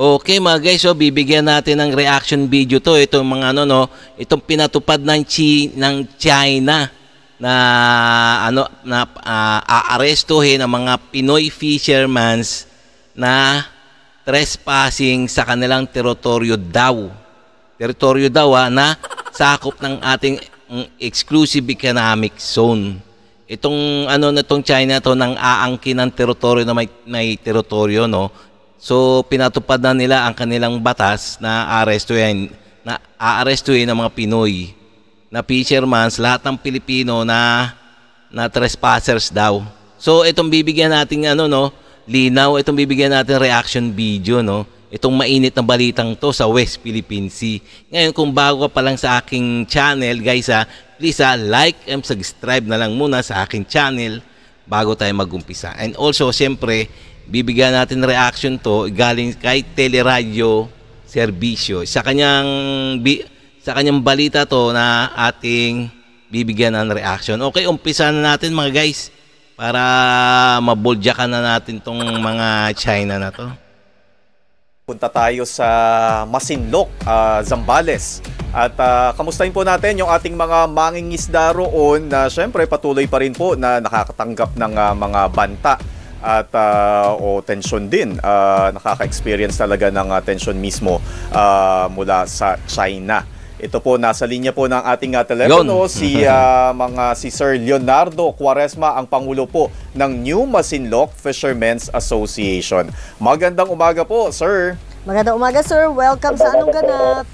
Okay mga guys, so bibigyan natin ng reaction video to. Itong mga ano no, itong pinatupad ng China na aarestuhin ang mga Pinoy fishermans na trespassing sa kanilang teritoryo daw. Teritoryo daw na sakop ng ating exclusive economic zone. Itong ano na tong China to nang aangkin ng teritoryo na may teritoryo no. So pinatupad na nila ang kanilang batas na aarestuhin ng mga Pinoy na fishermans, lahat ng Pilipino na trespassers daw. So itong bibigyan natin linaw, itong bibigyan natin reaction video no. Itong mainit na balitang to sa West Philippine Sea. Ngayon kung bago ka pa lang sa aking channel guys please like and subscribe na lang muna sa aking channel bago tayo mag-umpisa. And also siyempre bibigyan natin reaction to galing kay Teleradyo Serbisyo. Sa kanyang balita to na ating bibigyan ng reaction. Okay, umpisa na natin mga guys para maboljakan na natin tong mga China na to. Punta tayo sa Masinloc, Zambales. At kamustahin po natin yung ating mga mangingisda roon na syempre patuloy pa rin po na nakakatanggap ng mga banta at tensyon din. Nakaka-experience talaga ng tensyon mismo mula sa China. Ito po, nasa linya po ng ating telepono si Sir Leonardo Quaresma, ang Pangulo po ng New Masinloc Fishermen's Association. Magandang umaga po, sir. Magandang umaga, sir. Welcome sa Anong Ganap.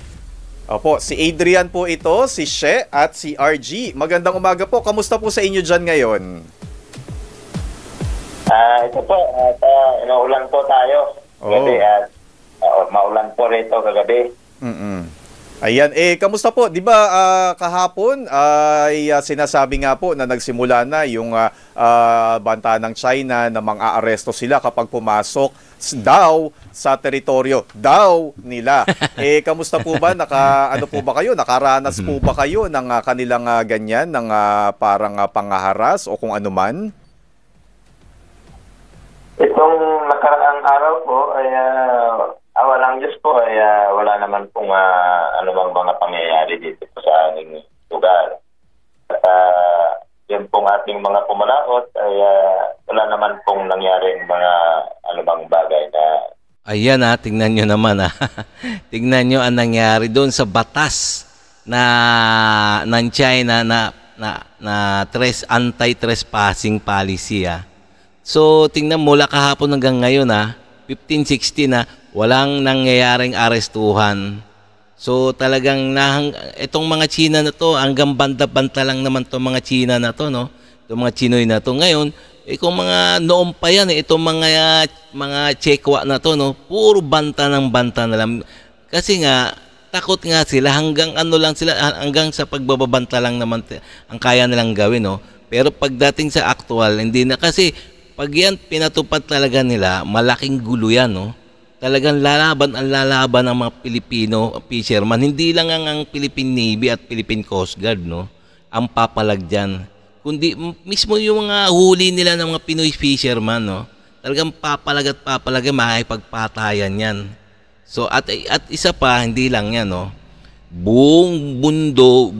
Opo, si Adrian po ito, si She at si RG. Magandang umaga po. Kamusta po sa inyo dyan ngayon? Ito po, naulan po tayo. Gabi at maulan po rito kagabi. Ayan, kamusta po? 'Di ba kahapon ay sinasabi nga po na nagsimula na yung banta ng China na mang-aaresto sila kapag pumasok daw sa teritoryo daw nila. Kamusta po ba? Po ba kayo? Nakaranas po ba kayo ng kanilang ganyan ng parang pangaharas o kung ano man? Itong nakaraang araw po ay walang Diyos po ay wala naman pong anumang mga pangyayari dito po sa aming lugar. At yan pong ating mga pumalaot ay wala naman pong nangyaring mga anumang bagay na... Ayan tingnan nyo naman tingnan nyo ang nangyari doon sa batas ng China na anti-trespassing policy So tingnan mula kahapon hanggang ngayon 15-16 walang nangyayaring arestuhan. So talagang itong mga China na to hanggang banta-banta lang naman to mga China na to no. Itong mga Chinoy na to ngayon, kung mga noon pa yan itong mga Chekwa na to no, puro banta ng banta na lang. Kasi nga takot nga sila hanggang hanggang sa pagbababanta lang naman ang kaya nilang gawin no. Pero pagdating sa actual hindi na kasi pag yan pinatupad talaga nila, malaking gulo yan, no? Talagang lalaban ng mga Pilipino fisherman. Hindi lang ang Philippine Navy at Philippine Coast Guard, no? Ang papalag dyan. Kundi mismo yung mga huli nila ng mga Pinoy fisherman, no? Talagang papalag makikipagpatayan yan. So, at isa pa, hindi lang yan, no? Buong mundo,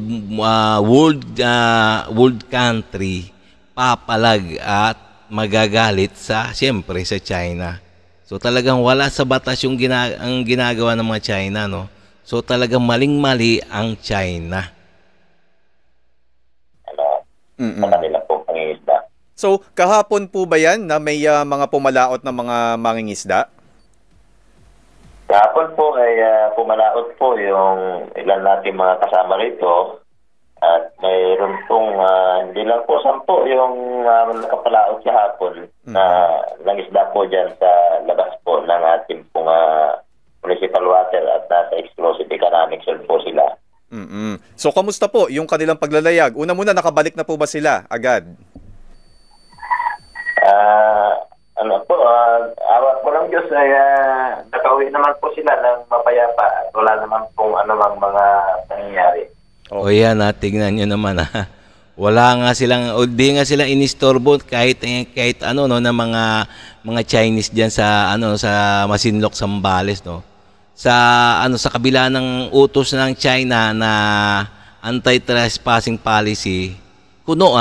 world country, papalag at magagalit siyempre sa China. So talagang wala sa batas yung ang ginagawa ng mga China no. So talagang maling-mali ang China. Kanila po pangingisda. So kahapon po ba yan na may mga pumalaot na mga mangingisda? Kahapon po ay pumalaot po yung ilan natin mga kasama rito. At mayroon pong hindi lang po 10 yung nakapalaot sa hapon na nangisda po dyan sa labas po ng ating pong municipal water at nasa exclusive economic zone po sila. So kamusta po yung kanilang paglalayag? Una muna, nakabalik na po ba sila agad? Awa po ng Diyos ay nakauwi naman po sila ng mapayapa at wala naman pong anumang mga nangyayari. O yan tignan nyo naman Wala nga silang, o di nga sila inistorbo kahit ano no ng mga Chinese diyan sa sa Masinloc, Zambales no. Sa kabila ng utos ng China na anti-trespassing policy, kuno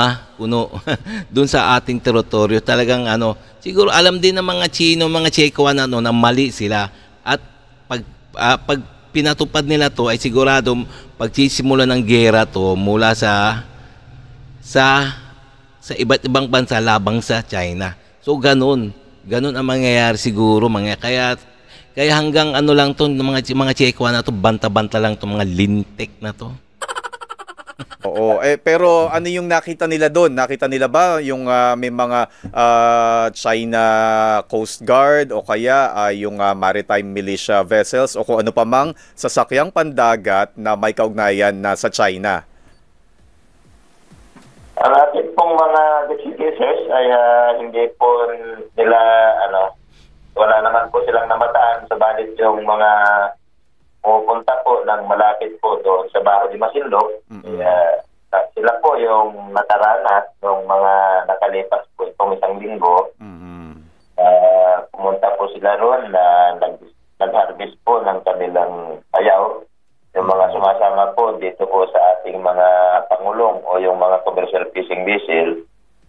doon sa ating teritoryo. Talagang siguro alam din ng mga Chino, mga Chekoan na mali sila, at pag pinatupad nila to ay sigurado pagsisimula ng gera to mula sa iba't ibang bansa labang sa China. So ganun ang mangyayari siguro, kaya hanggang lang to mga Chekoan na to, banta-banta lang to, mga lintik na to. Oo, pero ano yung nakita nila doon? Nakita nila ba yung may mga China Coast Guard o kaya yung maritime militia vessels o kung ano pa mang sasakyang pandagat na may kaugnayan na sa China? Ang ating pong mga defenders ay hindi po nila, wala naman po silang namataan, sabalit yung mga pupunta po ng malapit po doon sa Baho de Masinloc, sila po yung nakaranas ng mga nakalipas po itong isang linggo. Pumunta po sila roon na nag-harvest po ng kanilang payaw. Yung mga sumasama po dito po sa ating mga pangulong o yung mga commercial fishing vessel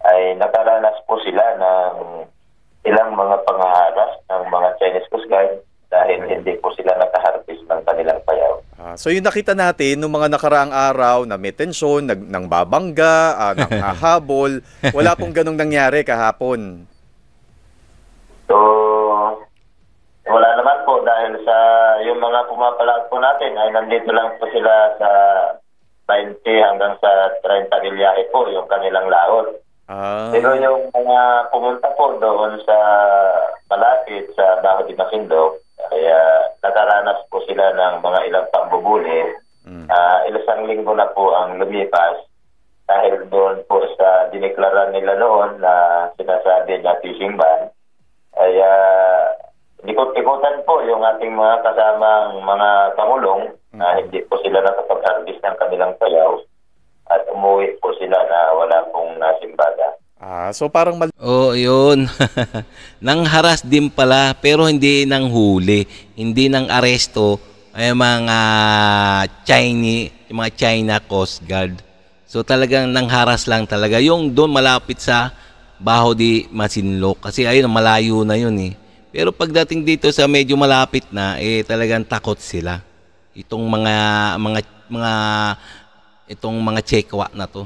ay nakaranas po sila ng ilang mga pangharas ng mga Chinese Coast Guard dahil hindi po sila nakaharvest ng kanilang payaw. So yung nakita natin nung mga nakaraang araw na may tensyon, nang babangga, nang hahabol, wala pong ganong nangyari kahapon. So, wala naman po dahil sa yung mga pumapalaot po natin ay nandito lang po sila sa 20 hanggang sa 30 milyahe po yung kanilang laot. Pero yung mga pumunta po doon sa malapit sa Baho de Masinloc, kaya nakaranas po sila ng mga ilang pambubuli. Ilang linggo na po ang lumipas dahil doon po sa dineklara nila noon na sinasabi na fishing ban. Kaya ikot-ikutan po yung ating mga kasamang mga pangulong na hindi po sila nakapag-harvest ng kanilang payaw at umuwi po sila na wala pong nasimbada. So parang yun. Nang haras din pala, pero hindi nang huli, hindi nang aresto ay mga China Coast Guard. So talagang nang haras lang talaga yung doon malapit sa Baho de Masinloc, kasi ayun malayo na yun eh. Pero pagdating dito sa medyo malapit na, talagang takot sila. Itong mga Chekwa na to.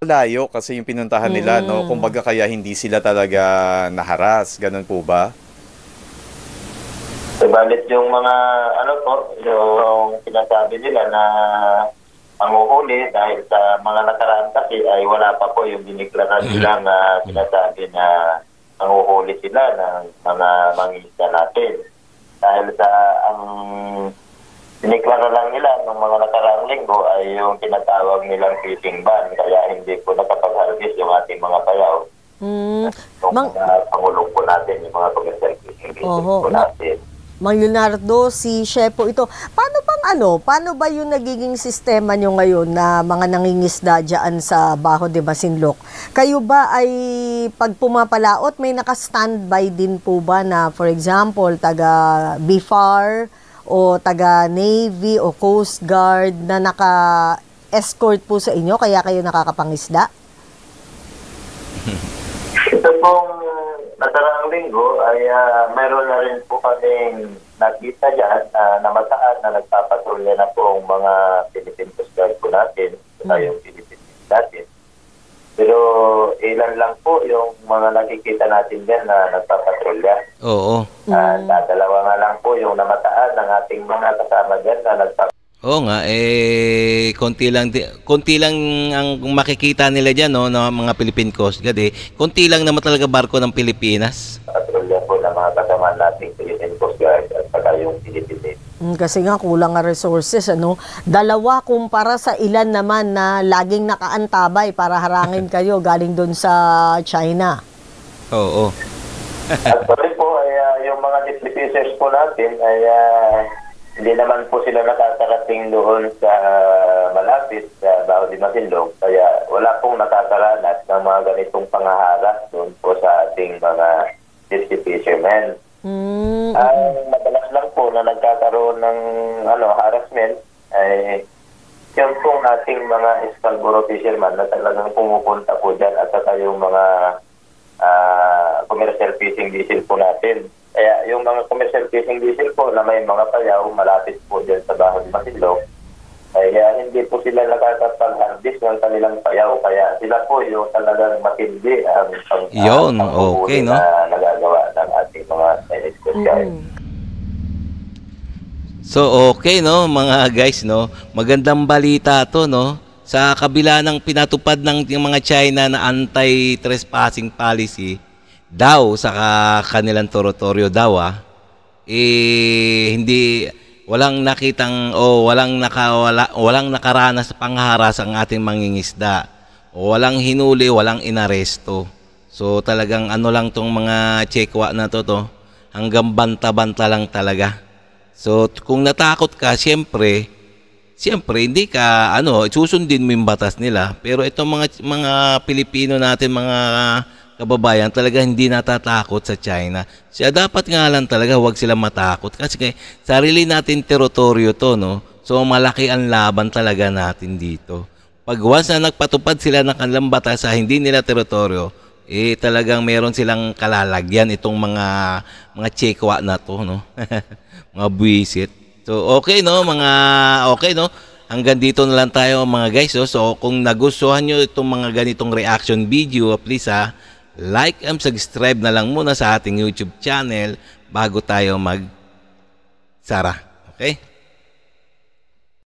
layo kasi yung pinuntahan nila, no? Kumbaga kaya hindi sila talaga naharas. Ganun po ba? Subalit yung mga, yung sinasabi nila na manguhuli dahil sa mga nakaraan kasi ay wala pa po yung diniklara nila na sinasabi na manguhuli sila ng mga mangingisda natin. Dahil sa ang diniklara lang nila ng mga nakaraang linggo ay yung tinatawag nilang fishing ban, kaya hindi po nakapag-harvest yung ating mga payaw. Yung mga pangulong po natin, yung mga commercial fishing po natin. Mang Leonardo, si Shepo ito. Paano ba yung nagiging sistema nyo ngayon na mga nangingisda dyan sa Baho de Masinloc? Kayo ba ay pag pumapalaot, may naka-standby din po ba na, for example, taga BFAR o taga Navy o Coast Guard na naka-escort po sa inyo kaya kayo nakakapangisda? Ito pong nakaraang linggo ay mayroon na rin po kaming nakita dyan na namataan na nagpapatrolya na po ang mga Philippine Coast Guard po natin, yung Philippine natin. Pero ilan lang po yung mga nakikita natin dyan na nagpapatrolya. Oo. Dalawa nga lang po yung namataan ng ating mga kasama dyan na nagpapatrolya. Oo nga, konti lang ang makikita nila diyan, no, ng mga Philippine Coast Guard. Konti lang naman talaga barko ng Pilipinas. Patrolya po ng mga kasama nating Philippine Coast Guard at saka yung Philippine. Kasi nga kulang ang resources, Dalawa kumpara sa ilan naman na laging nakaantabay para harangin kayo galing doon sa China. Oo. Actually po, yung mga defenders po natin ay hindi naman po sila nakakarating doon sa malapit sa Baho de Masinloc, kaya wala pong nakakaranas ng mga ganitong pangaharas doon po sa ating mga deep sea fishermen. Ang madalas lang po na nagkakaroon ng harassment ay yung pong ating mga Scarborough fisherman na talagang pumupunta po dyan at saka yung mga commercial fishing vessel po natin. Kaya yung mga commercial fishing vessel po na may mga payaw malapit po dyan sa Baho de Masinloc, kaya hindi po sila nakakapag-harvest ng kanilang payaw. Kaya sila po yung talagang matindi ang okay, no? Na nagagawa ng ating mga Chinese Coast Guard. So okay, no, mga guys, no, magandang balita to, no, sa kabila ng pinatupad ng mga China na anti-trespassing policy daw sa kanilang teritoryo daw, hindi, walang nakitang walang nakaranas pangharas ang ating mangingisda, walang hinuli, walang inaresto. So talagang lang tong mga chekwa na to hanggang banta-banta lang talaga. So kung natakot ka, siyempre hindi ka susundin mo yung batas nila. Pero itong mga Pilipino natin, mga kababayan, talaga hindi natatakot sa China. Siya dapat nga lang talaga wag sila matakot kasi sarili natin teritoryo to, no. So malaki ang laban talaga natin dito. Pag once na nagpatupad sila ng kanilang batas sa hindi nila teritoryo, talagang meron silang kalalagyan itong mga chekwa na to, no. Mga buwisit. So okay, no, hanggang dito na lang tayo, mga guys. So kung nagustuhan nyo itong mga ganitong reaction video, please like and subscribe na lang muna sa ating YouTube channel bago tayo mag-sara. Okay?